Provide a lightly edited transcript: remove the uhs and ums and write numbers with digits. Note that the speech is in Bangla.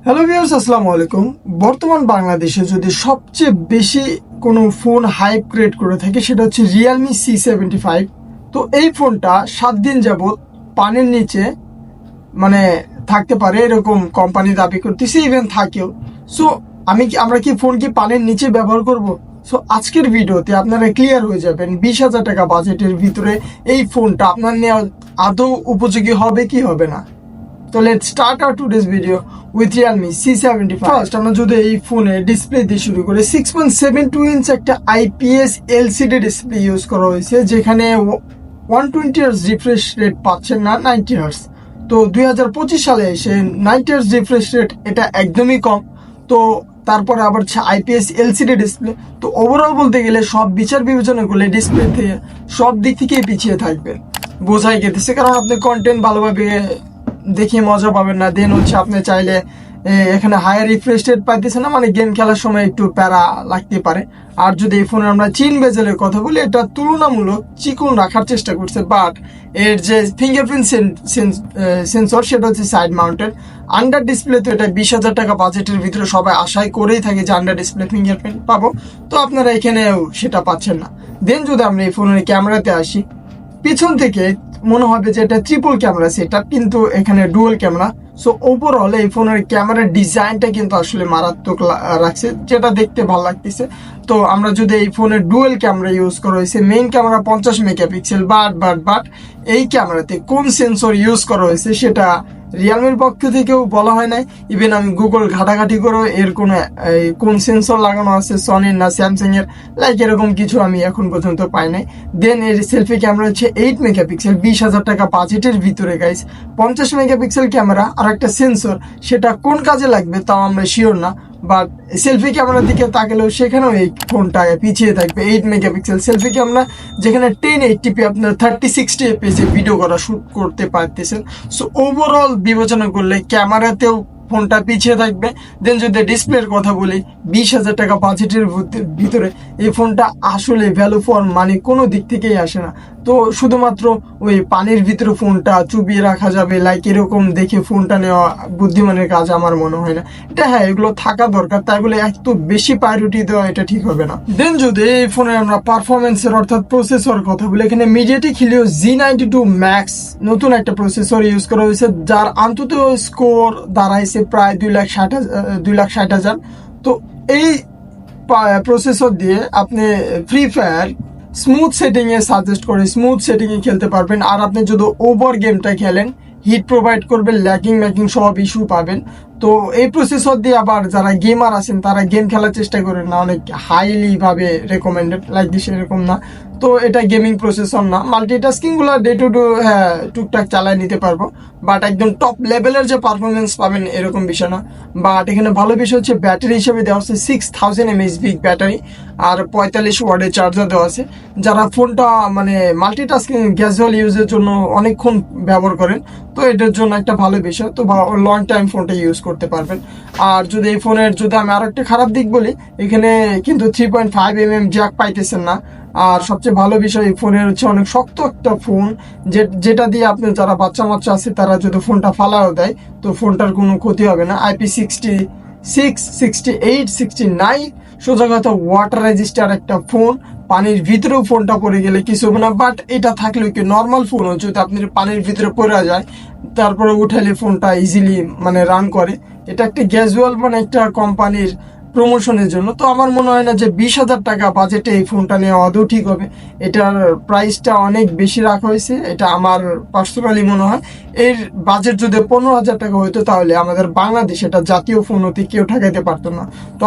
হ্যালো ভিউয়ার্স, আসসালামু আলাইকুম। বর্তমান বাংলাদেশে যদি সবচেয়ে বেশি কোনো ফোন হাইপ ক্রিয়েট করে থাকে সেটা হচ্ছে রিয়েলমি C75। তো এই ফোনটা 7 দিন যাবৎ পানির নিচে মানে থাকতে পারে এরকম কোম্পানি দাবি করতেছে, ইভেন থাকেও। সো আমরা কি ফোন কি পানির নিচে ব্যবহার করব? সো আজকের ভিডিওতে আপনারা ক্লিয়ার হয়ে যাবেন 20,000 টাকা বাজেটের ভিতরে এই ফোনটা আপনার নেওয়া আদৌ উপযোগী হবে কি হবে না। তো let's start our today's video with Realme C75। First আমরা যদি এই ফোনে ডিসপ্লে দিয়ে শুরু করি, 6.72 ইঞ্চ একটা IPS LCD ডিসপ্লে ইউজ করা হয়েছে, যেখানে 120 হার্টজ রিফ্রেশ রেট পাচ্ছেন না, 90 হার্টজ। তো 2025 সালে এসে 90 হার্টজ রিফ্রেশ রেট এটা একদমই কম। তো তারপর আবার IPS LCD ডিসপ্লে। তো ওভারঅল বলতে গেলে সব বিচার বিবেচনা করলে ডিসপ্লে থেকে সব দিক থেকেই পিছিয়ে থাকবে, বোঝাই গেছে। কারণ আপনি কন্টেন্ট ভালোভাবে দেখে মজা পাবেন না। দেন হচ্ছে আপনি চাইলে এখানে হায়ার রিফ্রেশ রেট পাইতেছে না, মানে গেম খেলার সময় একটু প্যারা লাগতে পারে। আর যদি এই ফোনে আমরা চিন বেজেলের কথা বলি, এটা তুলনামূলক চিকন রাখার চেষ্টা করছে, বাট এর যে ফিঙ্গারপ্রিন্ট সেন্সর সেটা হচ্ছে সাইড মাউন্টেড। আন্ডার ডিসপ্লে তো এটা 20,000 টাকা বাজেটের ভিতরে সবাই আশাই করেই থাকে যে আন্ডার ডিসপ্লে ফিঙ্গারপ্রিন্ট পাবো, তো আপনারা এখানেও সেটা পাচ্ছেন না। দেন যদি আমরা এই ফোনের ক্যামেরাতে আসি, পিছন থেকে মনে হবে যে এটা ট্রিপল ক্যামেরা সেটআপ, কিন্তু এখানে ডুয়াল ক্যামেরা। সো ওভারঅল এই ফোনের ক্যামেরার ডিজাইনটা কিন্তু আসলে মারাত্মক রাখছে, যেটা দেখতে ভালো লাগতেছে। তো আমরা যদি এই ফোনের ডুয়াল ক্যামেরা ইউজ করা হয়েছে, মেইন ক্যামেরা 50 মেগাপিক্সেল, বাট এই ক্যামেরাতে কোন সেন্সর ইউজ করা হয়েছে সেটা রিয়েলমির পক্ষ থেকেও বলা হয় নাই। ইভেন আমি গুগল ঘাটাঘাটি করে এর কোন সেন্সর লাগানো আছে সনির না স্যামসাং এর, লাইক এরকম কিছু আমি এখন পর্যন্ত পাই নাই। দেন এর সেলফি ক্যামেরা হচ্ছে 8 মেগাপিক্সেল, 20,000 টাকা বাজেটের ভিতরে গাইস। 50 মেগাপিক্সেল ক্যামেরা আর একটা সেন্সর, সেটা কোন কাজে লাগবে তাও আমরা শিওর না, বাট সেলফি ক্যামেরার দিকে তাকালেও সেখানেও এই ফোনটা পিছিয়ে থাকবে। 8 মেগাপিক্সেল সেলফি ক্যামেরা, যেখানে 1080p আপনার 30-60 fps ভিডিও করা শুট করতে পারতেছেন। সো ওভারঅল বিবেচনা করলে ক্যামেরাতেও ফোনটা পিছিয়ে থাকবে। দেন যদি ডিসপ্লের কথা বলি, 20,000 টাকা বাজেটের ভিতরে এই ফোনটা আসলে ভ্যালু ফর মানি কোনো দিক থেকেই আসে না। তো শুধুমাত্র ওই পানির ভিতরে ফোনটা চুবিয়ে রাখা যাবে, লাইক এরকম দেখে ফোনটা নেওয়া বুদ্ধিমানের কাজ আমার মনে হয় না। এটা হ্যাঁ, এগুলো থাকা দরকার, তাই বলে এত বেশি প্রায়োরিটি দেওয়া এটা ঠিক হবে না। দেন যদি এই ফোনে আমরা পারফরমেন্সের অর্থাৎ প্রসেসর কথা বলি, এখানে মিডিয়াটেক হিলিও G92 Max নতুন একটা প্রসেসর ইউজ করা হয়েছে, যার অন্তত স্কোর দাঁড়াইছে প্রায় 2,60,000। তো এই প্রসেসর দিয়ে আপনি ফ্রি ফায়ার স্মুথ সেটিং এ সাজেস্ট করে স্মুথ সেটিং এ খেলতে পারবেন। আর আপনি যদি ওভার গেমটা খেলেন, হিট প্রোভাইড করবে, ল্যাকিং সব ইস্যু পাবেন। তো এই প্রসেসর দিয়ে আবার যারা গেমার আছেন তারা গেম খেলার চেষ্টা করেন না, অনেক হাইলি ভাবে রেকমেন্ডেড, লাইক দিস এরকম না। তো এটা গেমিং প্রসেসর না, মাল্টিটাস্কিং গুলো ডে টু ডে টুকটাক চালায় নিতে পারবো, বাট একদম টপ লেভেলের যে পারফরমেন্স পাবেন এরকম বিষয় না। বাট এখানে ভালো বিষয় হচ্ছে ব্যাটারি হিসেবে দেওয়া হচ্ছে 6000 mAh বিগ ব্যাটারি, আর 45 ওয়াটের চার্জার দেওয়া আছে। যারা ফোনটা মানে মাল্টিটাস্কিং ক্যাজুয়াল ইউজের জন্য অনেকক্ষণ ব্যবহার করেন, তো এটার জন্য একটা ভালো বিষয়, তো লং টাইম ফোনটা ইউজ করতে পারবেন। আর যদি এই ফোনের যদি আমি আরো একটা খারাপ দিক বলি, এখানে কিন্তু 3.5mm জ্যাক পাইতেছেন না। আর সবচেয়ে ভালো বিষয় এই ফোনের হচ্ছে অনেক শক্ত একটা ফোন, যেটা দিয়ে আপনি যারা বাচ্চা আছে তারা যদি ফোনটা ফালাও দেয় তো ফোনটার কোনো ক্ষতি হবে না। IP66, 68, 69 সোজা কথা ওয়াটার রেজিস্টার একটা ফোন, পানির ভিতরেও ফোনটা পড়ে গেলে কিছু হবে না। বাট এটা থাকলেও কি নর্মাল ফোন যদি আপনি পানির ভিতরে পড়ে যায় তারপরে উঠালে ফোনটা ইজিলি মানে রান করে। এটা একটা গ্যাজুয়াল মানে একটা কোম্পানির প্রমোশনের জন্য। তো আমার মনে হয় না যে 20,000 টাকা বাজেটে এই ফোনটা নেওয়া আদৌ ঠিক হবে। এটার প্রাইসটা অনেক বেশি রাখা হয়েছে, এটা আমার পার্সোনালি মনে হয়। এর বাজেট যদি 15,000 টাকা হইতো তাহলে আমাদের বাংলাদেশ এটা জাতীয় ফোন হতে কেউ ঠেকাইতে পারতো না। তো